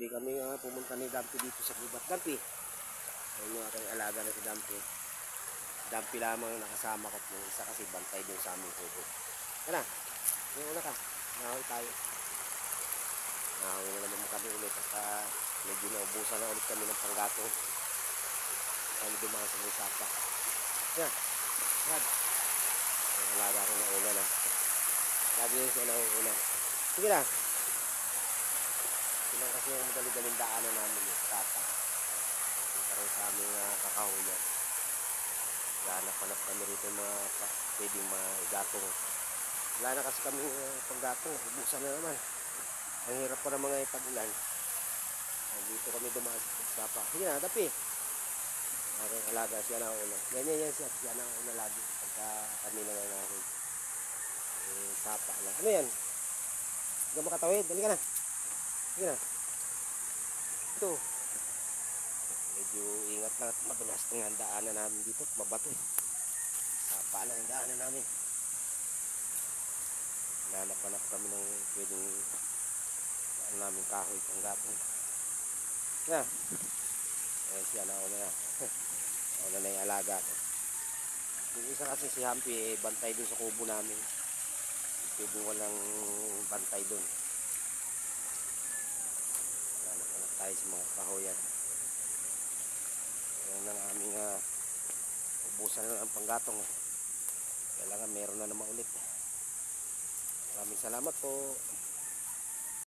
Muli kami pumunta ni Dumpy dito sa gubat. Dumpy, ayun yung aking alaga na si Dumpy. Dumpy lamang nakasama ko, yung isa kasi bantay din sa aming kubo. Kana, yung una ka, nahawi tayo. Nahawi na naman kami ulit at medyo naubusan na ulit kami ng panggatong. Kami dumaan sa may sapa. Yan, yan. Ang alaga ko na una na. Lagi yun siya na una. Sige na. Silang kasi yung madali-daling daanan namin yung sapa. Parang sa aming kakahuyan. Hanap-hanap kami rito mga pwedeng maigatong. Wala na kasi kami panggatong. Ubusan na naman. Ang hirap pa ng mga ipag-ulan. Dito kami dumaan sa sapa. Sige na, Dapi. Aking alaga siya na una. Yan siya. Siya na una lagi. Pagka kami na namin. Sapa lang. Ano yan? Hindi ka makatawid. Dali ka na. Sige na. Ito. Medyo ingat lang at madulas ng daanan namin dito. Mabato eh. Sapa lang ang daanan namin. Nanap-hanap kami ng pwedeng namin kahoy panggatong. Yan. Ayan siya na una na. Una na yung alaga ko. Yung isa kasi si Humpy bantay dun sa kubo namin. Pwedeng walang bantay dun. Nanap-hanap tayo sa mga kahoyan. Ayan ang aming ubusan na ang panggatong. Kailangan meron na naman ulit. Maraming salamat po.